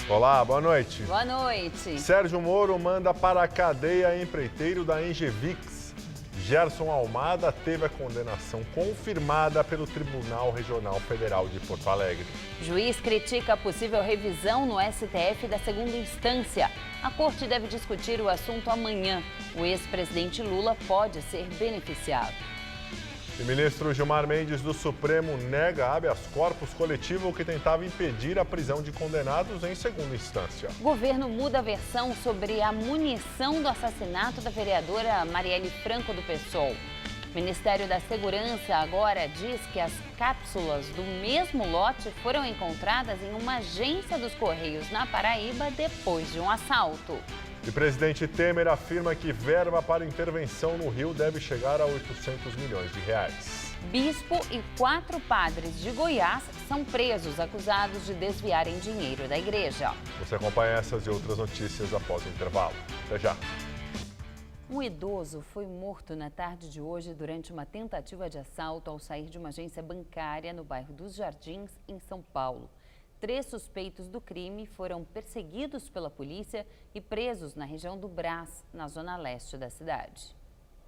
Olá, boa noite. Boa noite. Sérgio Moro manda para a cadeia empreiteiro da Engevix. Gerson Almada teve a condenação confirmada pelo Tribunal Regional Federal de Porto Alegre. Juiz critica a possível revisão no STF da segunda instância. A corte deve discutir o assunto amanhã. O ex-presidente Lula pode ser beneficiado. E o ministro Gilmar Mendes do Supremo nega habeas corpus coletivo que tentava impedir a prisão de condenados em segunda instância. O governo muda a versão sobre a munição do assassinato da vereadora Marielle Franco do PSOL. O Ministério da Segurança agora diz que as cápsulas do mesmo lote foram encontradas em uma agência dos Correios na Paraíba depois de um assalto. E presidente Temer afirma que verba para intervenção no Rio deve chegar a 800 milhões de reais. Bispo e 4 padres de Goiás são presos acusados de desviarem dinheiro da igreja. Você acompanha essas e outras notícias após o intervalo. Até já. Um idoso foi morto na tarde de hoje durante uma tentativa de assalto ao sair de uma agência bancária no bairro dos Jardins, em São Paulo. 3 suspeitos do crime foram perseguidos pela polícia e presos na região do Brás, na zona leste da cidade.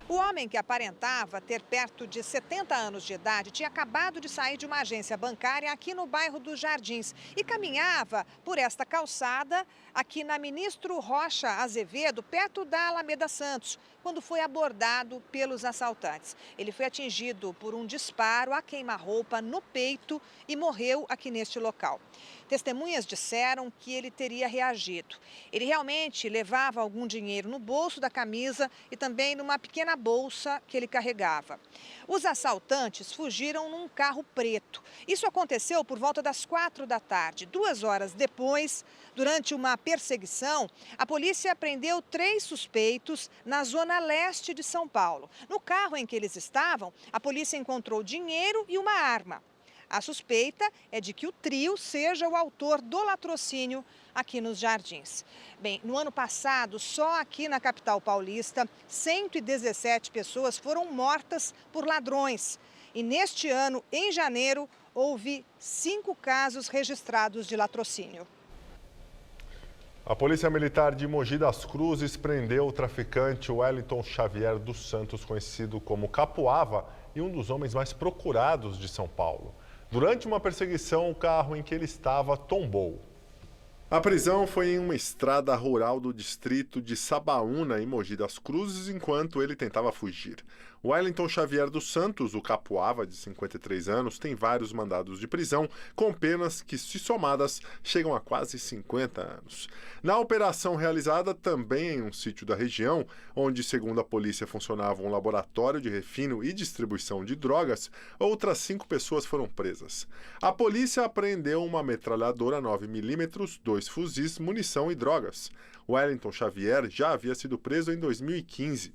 O homem, que aparentava ter perto de 70 anos de idade, tinha acabado de sair de uma agência bancária aqui no bairro dos Jardins e caminhava por esta calçada aqui na Ministro Rocha Azevedo, perto da Alameda Santos, quando foi abordado pelos assaltantes. Ele foi atingido por um disparo a queima-roupa no peito e morreu aqui neste local. Testemunhas disseram que ele teria reagido. Ele realmente levava algum dinheiro no bolso da camisa e também numa pequena bolsa que ele carregava. Os assaltantes fugiram num carro preto. Isso aconteceu por volta das 4 da tarde. 2 horas depois, durante uma perseguição, a polícia prendeu 3 suspeitos na zona leste de São Paulo. No carro em que eles estavam, a polícia encontrou dinheiro e uma arma. A suspeita é de que o trio seja o autor do latrocínio aqui nos Jardins. Bem, no ano passado, só aqui na capital paulista, 117 pessoas foram mortas por ladrões. E neste ano, em janeiro, houve 5 casos registrados de latrocínio. A Polícia Militar de Mogi das Cruzes prendeu o traficante Wellington Xavier dos Santos, conhecido como Capuava, e um dos homens mais procurados de São Paulo. Durante uma perseguição, o carro em que ele estava tombou. A prisão foi em uma estrada rural do distrito de Sabaúna, em Mogi das Cruzes, enquanto ele tentava fugir. Wellington Xavier dos Santos, o Capuava, de 53 anos, tem vários mandados de prisão, com penas que, se somadas, chegam a quase 50 anos. Na operação realizada também em um sítio da região, onde, segundo a polícia, funcionava um laboratório de refino e distribuição de drogas, outras 5 pessoas foram presas. A polícia apreendeu uma metralhadora 9mm, 2 fuzis, munição e drogas. Wellington Xavier já havia sido preso em 2015.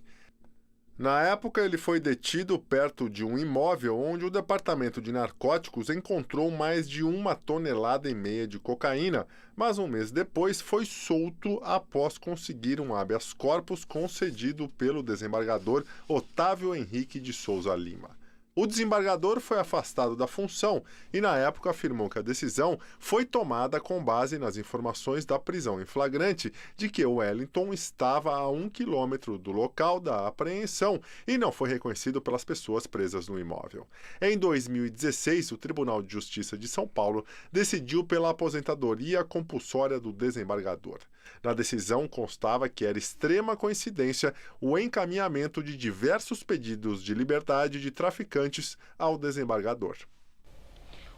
Na época, ele foi detido perto de um imóvel onde o Departamento de Narcóticos encontrou mais de 1,5 toneladas de cocaína, mas um mês depois foi solto após conseguir um habeas corpus concedido pelo desembargador Otávio Henrique de Souza Lima. O desembargador foi afastado da função e, na época, afirmou que a decisão foi tomada com base nas informações da prisão em flagrante de que o Wellington estava a 1 quilômetro do local da apreensão e não foi reconhecido pelas pessoas presas no imóvel. Em 2016, o Tribunal de Justiça de São Paulo decidiu pela aposentadoria compulsória do desembargador. Na decisão constava que era extrema coincidência o encaminhamento de diversos pedidos de liberdade de traficantes ao desembargador.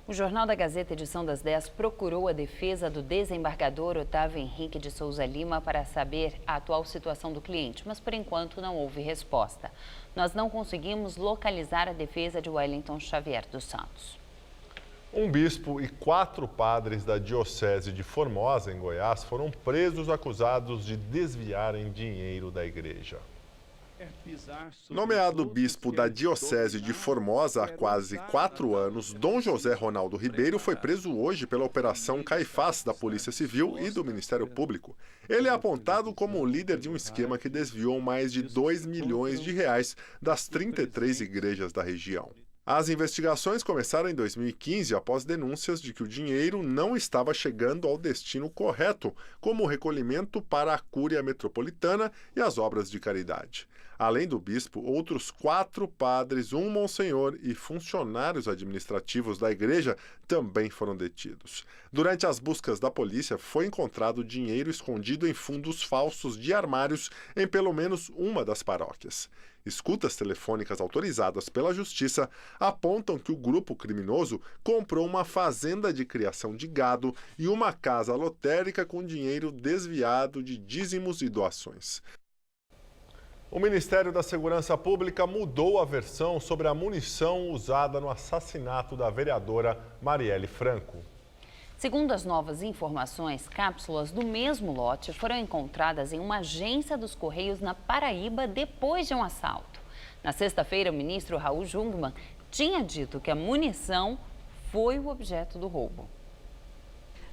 O Jornal da Gazeta, edição das 10, procurou a defesa do desembargador Otávio Henrique de Souza Lima para saber a atual situação do cliente, mas por enquanto não houve resposta. Nós não conseguimos localizar a defesa de Wellington Xavier dos Santos. Um bispo e 4 padres da Diocese de Formosa, em Goiás, foram presos acusados de desviarem dinheiro da igreja. Nomeado bispo da Diocese de Formosa há quase 4 anos, Dom José Ronaldo Ribeiro foi preso hoje pela Operação Caifás da Polícia Civil e do Ministério Público. Ele é apontado como o líder de um esquema que desviou mais de 2 milhões de reais das 33 igrejas da região. As investigações começaram em 2015 após denúncias de que o dinheiro não estava chegando ao destino correto, como o recolhimento para a Cúria Metropolitana e as obras de caridade. Além do bispo, outros 4 padres, um monsenhor e funcionários administrativos da igreja também foram detidos. Durante as buscas da polícia, foi encontrado dinheiro escondido em fundos falsos de armários em pelo menos uma das paróquias. Escutas telefônicas autorizadas pela Justiça apontam que o grupo criminoso comprou uma fazenda de criação de gado e uma casa lotérica com dinheiro desviado de dízimos e doações. O Ministério da Segurança Pública mudou a versão sobre a munição usada no assassinato da vereadora Marielle Franco. Segundo as novas informações, cápsulas do mesmo lote foram encontradas em uma agência dos Correios na Paraíba depois de um assalto. Na sexta-feira, o ministro Raul Jungmann tinha dito que a munição foi o objeto do roubo.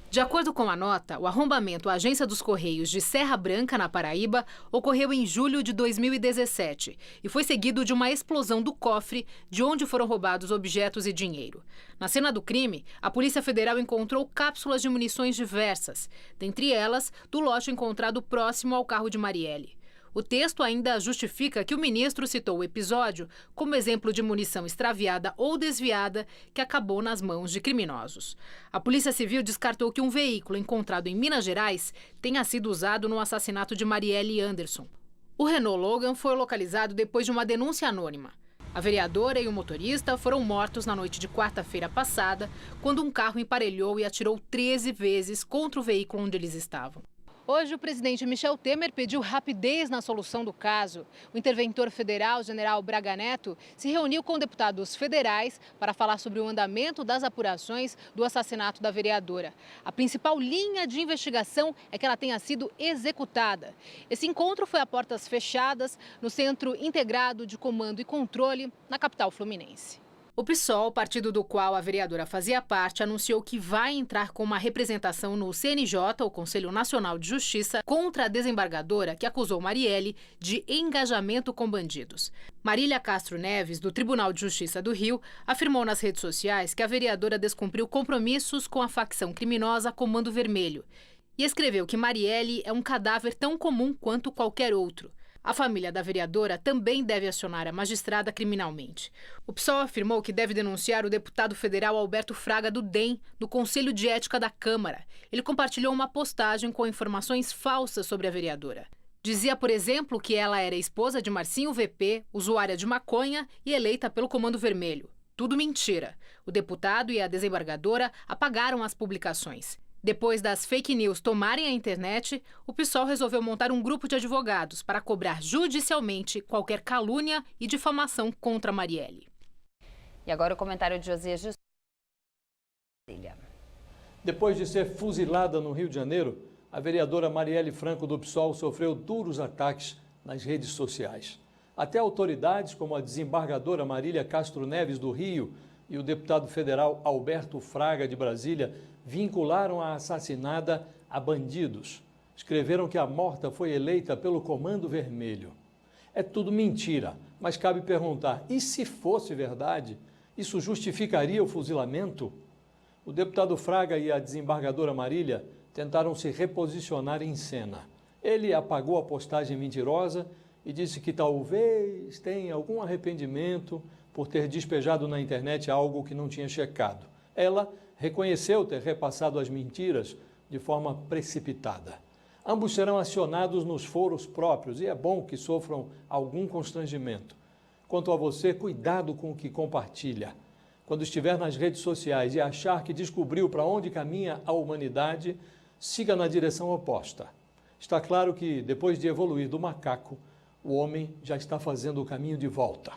De acordo com a nota, o arrombamento à agência dos Correios de Serra Branca, na Paraíba, ocorreu em julho de 2017 e foi seguido de uma explosão do cofre de onde foram roubados objetos e dinheiro. Na cena do crime, a Polícia Federal encontrou cápsulas de munições diversas, dentre elas do lote encontrado próximo ao carro de Marielle. O texto ainda justifica que o ministro citou o episódio como exemplo de munição extraviada ou desviada que acabou nas mãos de criminosos. A Polícia Civil descartou que um veículo encontrado em Minas Gerais tenha sido usado no assassinato de Marielle Anderson. O Renault Logan foi localizado depois de uma denúncia anônima. A vereadora e o motorista foram mortos na noite de quarta-feira passada, quando um carro emparelhou e atirou 13 vezes contra o veículo onde eles estavam. Hoje, o presidente Michel Temer pediu rapidez na solução do caso. O interventor federal, general Braga Neto, se reuniu com deputados federais para falar sobre o andamento das apurações do assassinato da vereadora. A principal linha de investigação é que ela tenha sido executada. Esse encontro foi a portas fechadas no Centro Integrado de Comando e Controle, na capital fluminense. O PSOL, partido do qual a vereadora fazia parte, anunciou que vai entrar com uma representação no CNJ, o Conselho Nacional de Justiça, contra a desembargadora que acusou Marielle de engajamento com bandidos. Marília Castro Neves, do Tribunal de Justiça do Rio, afirmou nas redes sociais que a vereadora descumpriu compromissos com a facção criminosa Comando Vermelho e escreveu que Marielle é um cadáver tão comum quanto qualquer outro. A família da vereadora também deve acionar a magistrada criminalmente. O PSOL afirmou que deve denunciar o deputado federal Alberto Fraga do DEM no Conselho de Ética da Câmara. Ele compartilhou uma postagem com informações falsas sobre a vereadora. Dizia, por exemplo, que ela era esposa de Marcinho VP, usuária de maconha e eleita pelo Comando Vermelho. Tudo mentira. O deputado e a desembargadora apagaram as publicações. Depois das fake news tomarem a internet, o PSOL resolveu montar um grupo de advogados para cobrar judicialmente qualquer calúnia e difamação contra Marielle. E agora o comentário de Josias de... Depois de ser fuzilada no Rio de Janeiro, a vereadora Marielle Franco do PSOL sofreu duros ataques nas redes sociais. Até autoridades como a desembargadora Marília Castro Neves do Rio e o deputado federal Alberto Fraga de Brasília vincularam a assassinada a bandidos. Escreveram que a morta foi eleita pelo Comando Vermelho. É tudo mentira, mas cabe perguntar, e se fosse verdade, isso justificaria o fuzilamento? O deputado Fraga e a desembargadora Marília tentaram se reposicionar em cena. Ele apagou a postagem mentirosa e disse que talvez tenha algum arrependimento por ter despejado na internet algo que não tinha checado. Ela reconheceu ter repassado as mentiras de forma precipitada. Ambos serão acionados nos foros próprios e é bom que sofram algum constrangimento. Quanto a você, cuidado com o que compartilha. Quando estiver nas redes sociais e achar que descobriu para onde caminha a humanidade, siga na direção oposta. Está claro que, depois de evoluir do macaco, o homem já está fazendo o caminho de volta.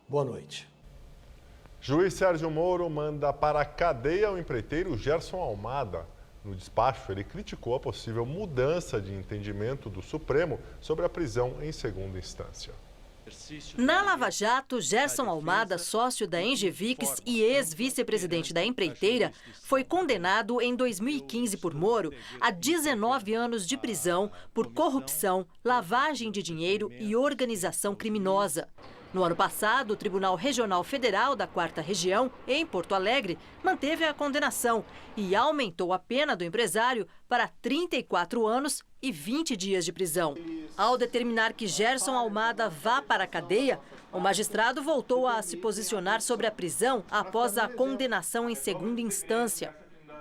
Boa noite. Juiz Sérgio Moro manda para a cadeia o empreiteiro Gerson Almada. No despacho, ele criticou a possível mudança de entendimento do Supremo sobre a prisão em segunda instância. Na Lava Jato, Gerson Almada, sócio da Engevix e ex-vice-presidente da empreiteira, foi condenado em 2015 por Moro a 19 anos de prisão por corrupção, lavagem de dinheiro e organização criminosa. No ano passado, o Tribunal Regional Federal da 4ª Região, em Porto Alegre, manteve a condenação e aumentou a pena do empresário para 34 anos e 20 dias de prisão. Ao determinar que Gerson Almada vá para a cadeia, o magistrado voltou a se posicionar sobre a prisão após a condenação em segunda instância.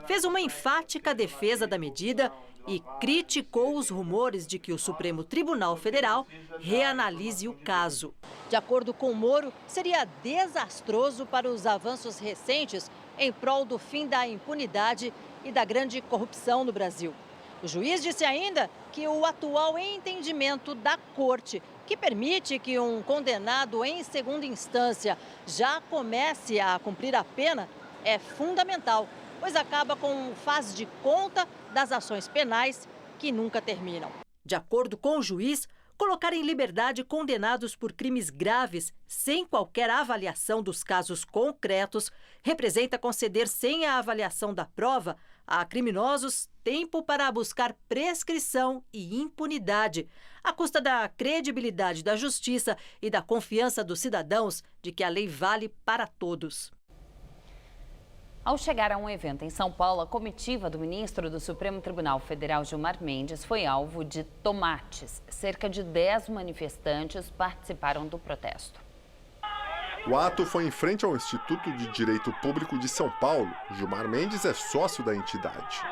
Fez uma enfática defesa da medida e criticou os rumores de que o Supremo Tribunal Federal reanalise o caso. De acordo com Moro, seria desastroso para os avanços recentes em prol do fim da impunidade e da grande corrupção no Brasil. O juiz disse ainda que o atual entendimento da Corte, que permite que um condenado em segunda instância já comece a cumprir a pena, é fundamental, pois acaba com um faz de conta das ações penais que nunca terminam. De acordo com o juiz, colocar em liberdade condenados por crimes graves, sem qualquer avaliação dos casos concretos, representa conceder, sem a avaliação da prova, a criminosos tempo para buscar prescrição e impunidade, à custa da credibilidade da justiça e da confiança dos cidadãos de que a lei vale para todos. Ao chegar a um evento em São Paulo, a comitiva do ministro do Supremo Tribunal Federal, Gilmar Mendes, foi alvo de tomates. Cerca de 10 manifestantes participaram do protesto. O ato foi em frente ao Instituto de Direito Público de São Paulo. Gilmar Mendes é sócio da entidade.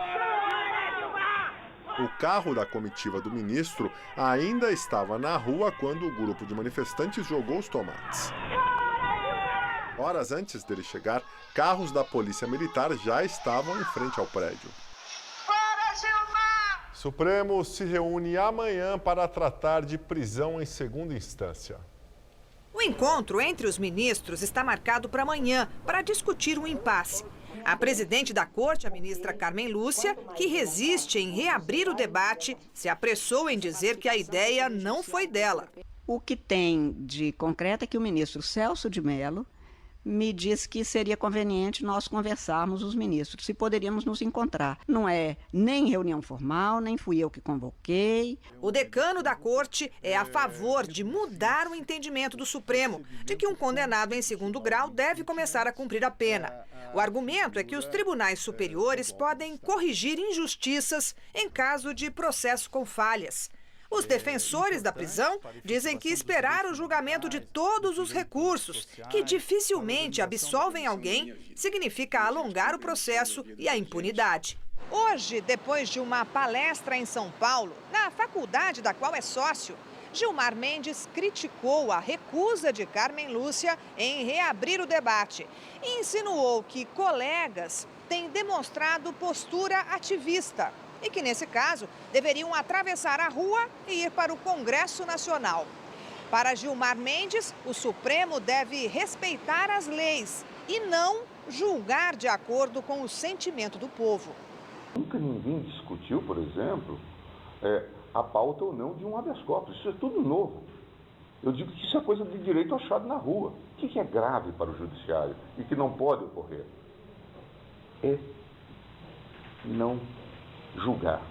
O carro da comitiva do ministro ainda estava na rua quando o grupo de manifestantes jogou os tomates. Horas antes dele chegar, carros da Polícia Militar já estavam em frente ao prédio. Supremo se reúne amanhã para tratar de prisão em segunda instância. O encontro entre os ministros está marcado para amanhã, para discutir um impasse. A presidente da Corte, a ministra Carmen Lúcia, que resiste em reabrir o debate, se apressou em dizer que a ideia não foi dela. O que tem de concreto é que o ministro Celso de Mello me disse que seria conveniente nós conversarmos, os ministros, se poderíamos nos encontrar. Não é nem reunião formal, nem fui eu que convoquei. O decano da Corte é a favor de mudar o entendimento do Supremo, de que um condenado em segundo grau deve começar a cumprir a pena. O argumento é que os tribunais superiores podem corrigir injustiças em caso de processo com falhas. Os defensores da prisão dizem que esperar o julgamento de todos os recursos, que dificilmente absolvem alguém, significa alongar o processo e a impunidade. Hoje, depois de uma palestra em São Paulo, na faculdade da qual é sócio, Gilmar Mendes criticou a recusa de Carmen Lúcia em reabrir o debate e insinuou que colegas têm demonstrado postura ativista e que, nesse caso, deveriam atravessar a rua e ir para o Congresso Nacional. Para Gilmar Mendes, o Supremo deve respeitar as leis e não julgar de acordo com o sentimento do povo. Nunca ninguém discutiu, por exemplo, a pauta ou não de um habeas corpus. Isso é tudo novo. Eu digo que isso é coisa de direito achado na rua. O que é grave para o judiciário e que não pode ocorrer? É não julgar.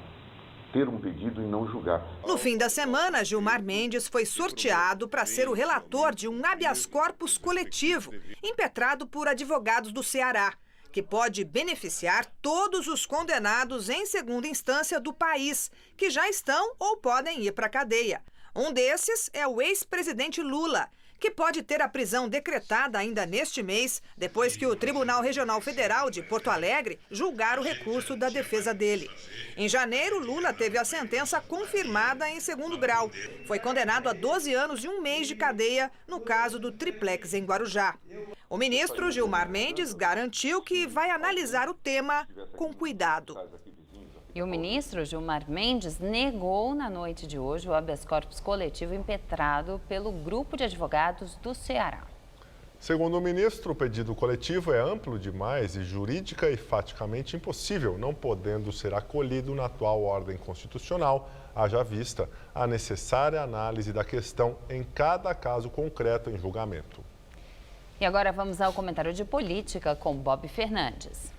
Ter um pedido e não julgar. No fim da semana, Gilmar Mendes foi sorteado para ser o relator de um habeas corpus coletivo, impetrado por advogados do Ceará, que pode beneficiar todos os condenados em segunda instância do país, que já estão ou podem ir para a cadeia. Um desses é o ex-presidente Lula, que pode ter a prisão decretada ainda neste mês, depois que o Tribunal Regional Federal de Porto Alegre julgar o recurso da defesa dele. Em janeiro, Lula teve a sentença confirmada em segundo grau. Foi condenado a 12 anos e 1 mês de cadeia no caso do triplex em Guarujá. O ministro Gilmar Mendes garantiu que vai analisar o tema com cuidado. E o ministro Gilmar Mendes negou na noite de hoje o habeas corpus coletivo impetrado pelo grupo de advogados do Ceará. Segundo o ministro, o pedido coletivo é amplo demais e jurídica e faticamente impossível, não podendo ser acolhido na atual ordem constitucional, haja vista a necessária análise da questão em cada caso concreto em julgamento. E agora vamos ao comentário de política com Bob Fernandes.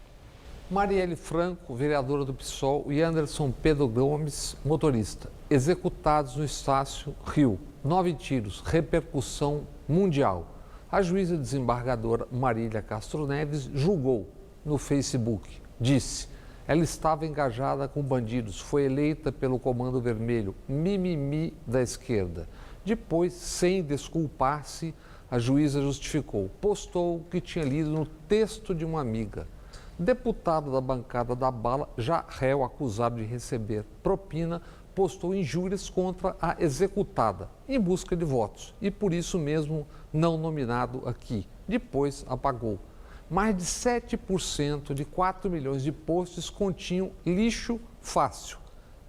Marielle Franco, vereadora do PSOL, e Anderson Pedro Gomes, motorista, executados no Estácio Rio. 9 tiros, repercussão mundial. A juíza desembargadora Marília Castro Neves julgou no Facebook. Disse, ela estava engajada com bandidos, foi eleita pelo Comando Vermelho, mimimi da esquerda. Depois, sem desculpar-se, a juíza justificou, postou o que tinha lido no texto de uma amiga. Deputado da bancada da bala, já réu acusado de receber propina, postou injúrias contra a executada, em busca de votos, e por isso mesmo não nominado aqui. Depois apagou. Mais de 7% de 4 milhões de posts continham lixo fácil.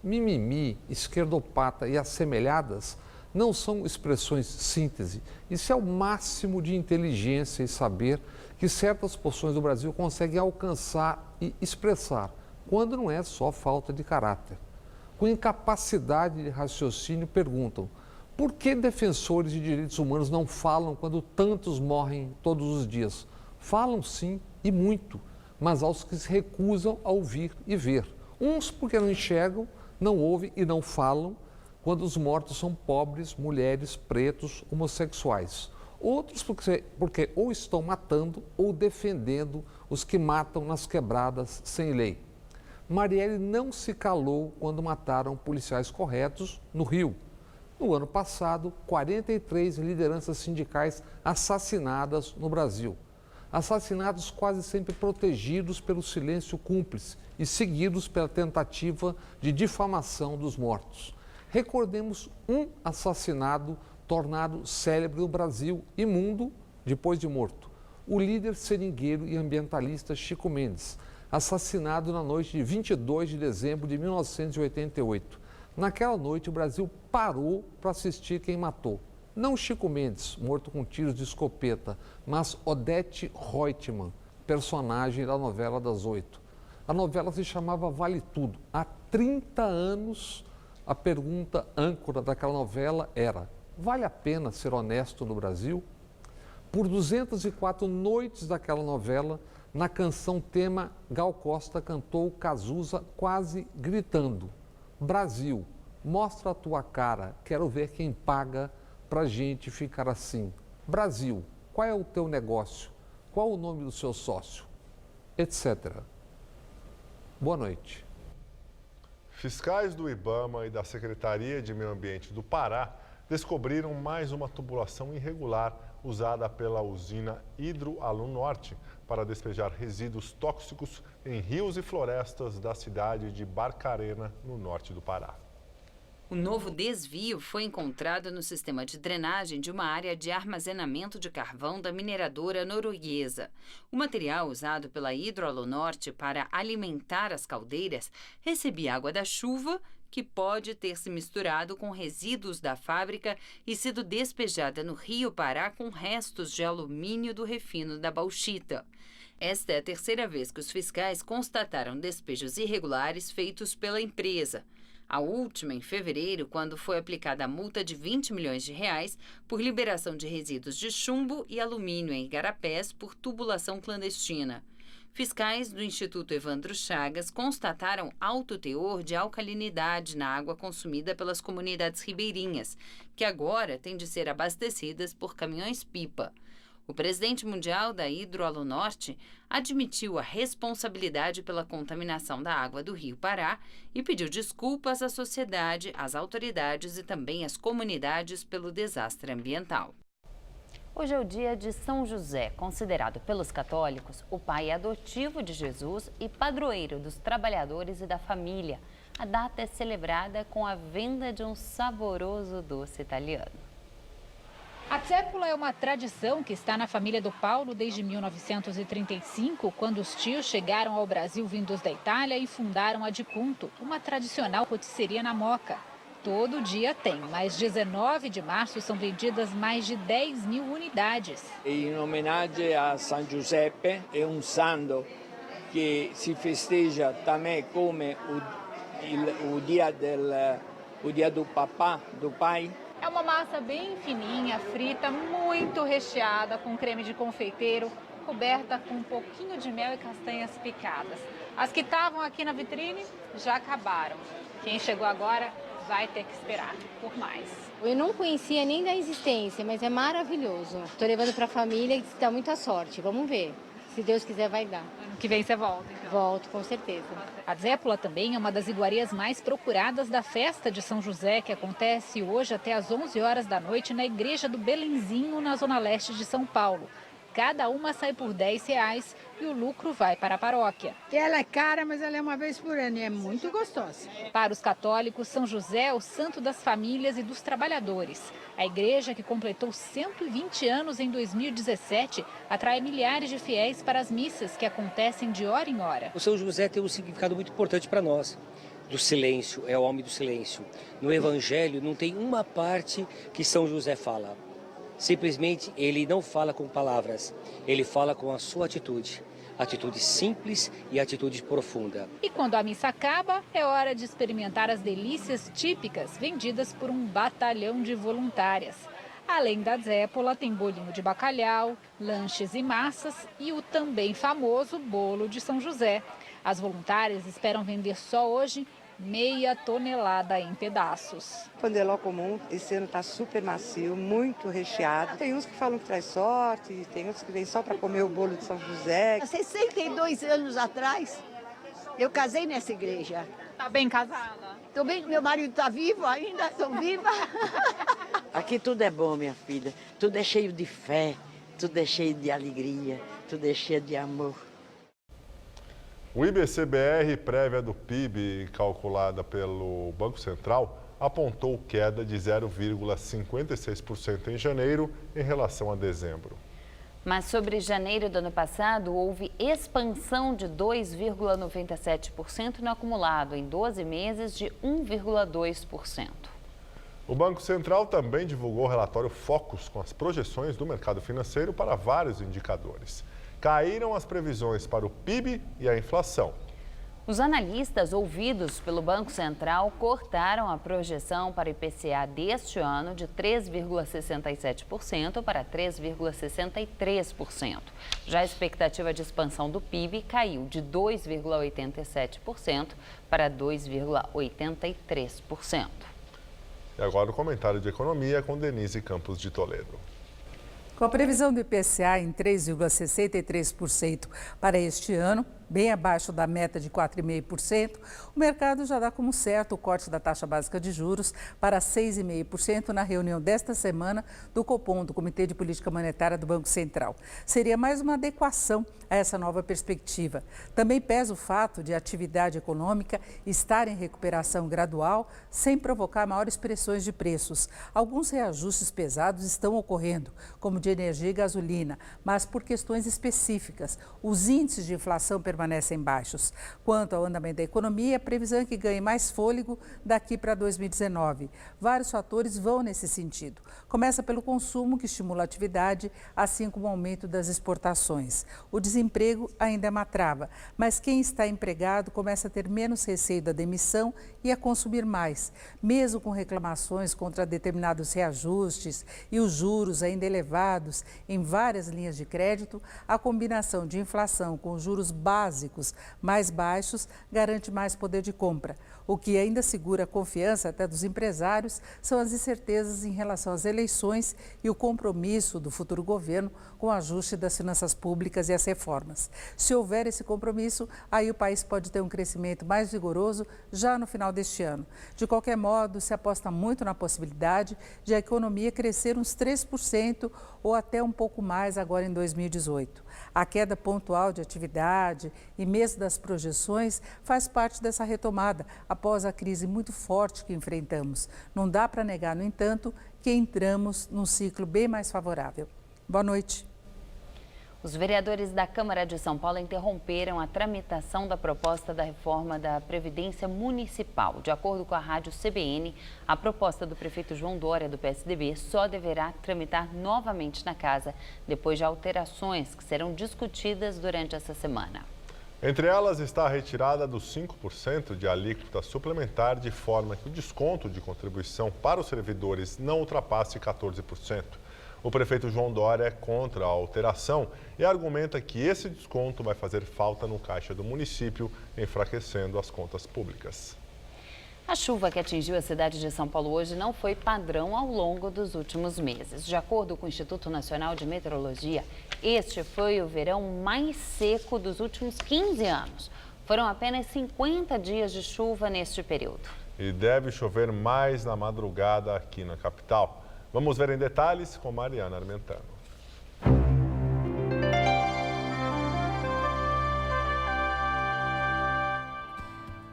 Mimimi, esquerdopata e assemelhadas não são expressões síntese. Isso é o máximo de inteligência e saber que certas porções do Brasil conseguem alcançar e expressar, quando não é só falta de caráter. Com incapacidade de raciocínio, perguntam por que defensores de direitos humanos não falam quando tantos morrem todos os dias? Falam sim, e muito, mas aos que se recusam a ouvir e ver. Uns porque não enxergam, não ouvem e não falam, quando os mortos são pobres, mulheres, pretos, homossexuais. Outros porque ou estão matando ou defendendo os que matam nas quebradas sem lei. Marielle não se calou quando mataram policiais corretos no Rio. No ano passado, 43 lideranças sindicais assassinadas no Brasil. Assassinados quase sempre protegidos pelo silêncio cúmplice e seguidos pela tentativa de difamação dos mortos. Recordemos um assassinado tornado célebre no Brasil e mundo depois de morto. O líder seringueiro e ambientalista Chico Mendes, assassinado na noite de 22 de dezembro de 1988. Naquela noite, o Brasil parou para assistir quem matou. Não Chico Mendes, morto com tiros de escopeta, mas Odete Reutemann, personagem da novela das 8. A novela se chamava Vale Tudo. Há 30 anos, a pergunta âncora daquela novela era: vale a pena ser honesto no Brasil? Por 204 noites daquela novela, na canção tema, Gal Costa cantou Cazuza quase gritando: Brasil, mostra a tua cara, quero ver quem paga pra gente ficar assim. Brasil, qual é o teu negócio? Qual o nome do seu sócio? Etc. Boa noite. Fiscais do IBAMA e da Secretaria de Meio Ambiente do Pará descobriram mais uma tubulação irregular usada pela usina Hidroalunorte para despejar resíduos tóxicos em rios e florestas da cidade de Barcarena, no norte do Pará. O novo desvio foi encontrado no sistema de drenagem de uma área de armazenamento de carvão da mineradora norueguesa. O material usado pela Hidroalunorte para alimentar as caldeiras recebia água da chuva, que pode ter se misturado com resíduos da fábrica e sido despejada no Rio Pará com restos de alumínio do refino da bauxita. Esta é a terceira vez que os fiscais constataram despejos irregulares feitos pela empresa. A última em fevereiro, quando foi aplicada a multa de 20 milhões de reais por liberação de resíduos de chumbo e alumínio em igarapés por tubulação clandestina. Fiscais do Instituto Evandro Chagas constataram alto teor de alcalinidade na água consumida pelas comunidades ribeirinhas, que agora têm de ser abastecidas por caminhões-pipa. O presidente mundial da Hidroalunorte admitiu a responsabilidade pela contaminação da água do Rio Pará e pediu desculpas à sociedade, às autoridades e também às comunidades pelo desastre ambiental. Hoje é o dia de São José, considerado pelos católicos o pai adotivo de Jesus e padroeiro dos trabalhadores e da família. A data é celebrada com a venda de um saboroso doce italiano. A tsepola é uma tradição que está na família do Paulo desde 1935, quando os tios chegaram ao Brasil vindos da Itália e fundaram a Di Punto, uma tradicional rotisseria na Moca. Todo dia tem, mas 19 de março são vendidas mais de 10 mil unidades. Em homenagem a São Giuseppe, é um santo que se festeja também como o dia do papá, do pai. É uma massa bem fininha, frita, muito recheada com creme de confeiteiro, coberta com um pouquinho de mel e castanhas picadas. As que estavam aqui na vitrine já acabaram. Quem chegou agora vai ter que esperar por mais. Eu não conhecia nem da existência, mas é maravilhoso. Estou levando para a família e dá muita sorte. Vamos ver. Se Deus quiser, vai dar. Ano que vem você volta, então? Volto, com certeza. A Zépola também é uma das iguarias mais procuradas da festa de São José, que acontece hoje até às 11 horas da noite na Igreja do Belenzinho, na Zona Leste de São Paulo. Cada uma sai por R$10 e o lucro vai para a paróquia. Ela é cara, mas ela é uma vez por ano e é muito gostosa. Para os católicos, São José é o santo das famílias e dos trabalhadores. A igreja, que completou 120 anos em 2017, atrai milhares de fiéis para as missas que acontecem de hora em hora. O São José tem um significado muito importante para nós. Do silêncio, é o homem do silêncio. No Evangelho não tem uma parte que São José fala. Simplesmente ele não fala com palavras, ele fala com a sua atitude. Atitude simples e atitude profunda. E quando a missa acaba, é hora de experimentar as delícias típicas vendidas por um batalhão de voluntárias. Além da Zépola, tem bolinho de bacalhau, lanches e massas e o também famoso bolo de São José. As voluntárias esperam vender só hoje meia tonelada em pedaços. Pandeló comum, esse ano está super macio, muito recheado. Tem uns que falam que traz sorte, tem outros que vêm só para comer o bolo de São José. Há 62 anos atrás, eu casei nessa igreja. Tá bem casada? Tô bem, meu marido está vivo ainda, estou viva. Aqui tudo é bom, minha filha. Tudo é cheio de fé, tudo é cheio de alegria, tudo é cheio de amor. O IBC-BR, prévia do PIB calculada pelo Banco Central, apontou queda de 0,56% em janeiro em relação a dezembro. Mas sobre janeiro do ano passado, houve expansão de 2,97% no acumulado, em 12 meses de 1,2%. O Banco Central também divulgou o relatório Focus com as projeções do mercado financeiro para vários indicadores. Caíram as previsões para o PIB e a inflação. Os analistas ouvidos pelo Banco Central cortaram a projeção para o IPCA deste ano de 3,67% para 3,63%. Já a expectativa de expansão do PIB caiu de 2,87% para 2,83%. E agora o comentário de economia com Denise Campos de Toledo. Com a previsão do IPCA em 3,63% para este ano, bem abaixo da meta de 4,5%, o mercado já dá como certo o corte da taxa básica de juros para 6,5% na reunião desta semana do Copom, do Comitê de Política Monetária do Banco Central. Seria mais uma adequação a essa nova perspectiva. Também pesa o fato de a atividade econômica estar em recuperação gradual, sem provocar maiores pressões de preços. Alguns reajustes pesados estão ocorrendo, como de energia e gasolina, mas por questões específicas. Os índices de inflação permanecem baixos. Quanto ao andamento da economia, a previsão é que ganhe mais fôlego daqui para 2019. Vários fatores vão nesse sentido. Começa pelo consumo, que estimula a atividade, assim como o aumento das exportações. O desemprego ainda é uma trava, mas quem está empregado começa a ter menos receio da demissão e a consumir mais. Mesmo com reclamações contra determinados reajustes e os juros ainda elevados em várias linhas de crédito, a combinação de inflação com juros básicos mais baixos garante mais poder de compra. O que ainda segura a confiança até dos empresários são as incertezas em relação às eleições e o compromisso do futuro governo com o ajuste das finanças públicas e as reformas. Se houver esse compromisso, aí o país pode ter um crescimento mais vigoroso já no final deste ano. De qualquer modo, se aposta muito na possibilidade de a economia crescer uns 3% ou até um pouco mais agora em 2018. A queda pontual de atividade e mesmo das projeções faz parte dessa retomada após a crise muito forte que enfrentamos. Não dá para negar, no entanto, que entramos num ciclo bem mais favorável. Boa noite. Os vereadores da Câmara de São Paulo interromperam a tramitação da proposta da reforma da Previdência Municipal. De acordo com a rádio CBN, a proposta do prefeito João Dória, do PSDB, só deverá tramitar novamente na casa, depois de alterações que serão discutidas durante essa semana. Entre elas está a retirada dos 5% de alíquota suplementar, de forma que o desconto de contribuição para os servidores não ultrapasse 14%. O prefeito João Dória é contra a alteração e argumenta que esse desconto vai fazer falta no caixa do município, enfraquecendo as contas públicas. A chuva que atingiu a cidade de São Paulo hoje não foi padrão ao longo dos últimos meses. De acordo com o Instituto Nacional de Meteorologia, este foi o verão mais seco dos últimos 15 anos. Foram apenas 50 dias de chuva neste período. E deve chover mais na madrugada aqui na capital. Vamos ver em detalhes com Mariana Armentano.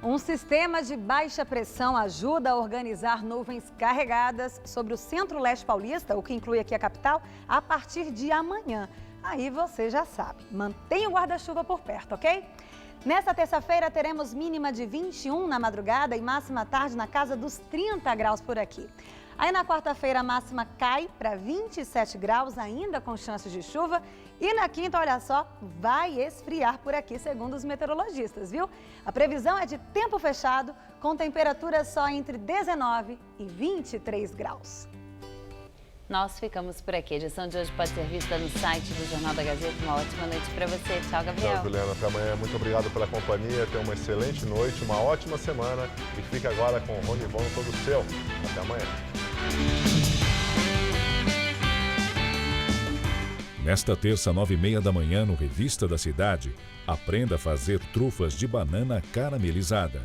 Um sistema de baixa pressão ajuda a organizar nuvens carregadas sobre o centro-leste paulista, o que inclui aqui a capital, a partir de amanhã. Aí você já sabe, mantenha o guarda-chuva por perto, ok? Nesta terça-feira teremos mínima de 21 na madrugada e máxima à tarde na casa dos 30 graus por aqui. Aí na quarta-feira a máxima cai para 27 graus, ainda com chances de chuva. E na quinta, olha só, vai esfriar por aqui, segundo os meteorologistas, viu? A previsão é de tempo fechado, com temperaturas só entre 19 e 23 graus. Nós ficamos por aqui. A edição de hoje pode ser vista no site do Jornal da Gazeta. Uma ótima noite para você. Tchau, Gabriel. Tchau, Juliana. Até amanhã. Muito obrigado pela companhia. Tenha uma excelente noite, uma ótima semana. E fica agora com o Rony Von todo seu. Até amanhã. Nesta terça, 9h30 da manhã, no Revista da Cidade, aprenda a fazer trufas de banana caramelizada.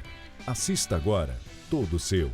Assista agora, todo seu.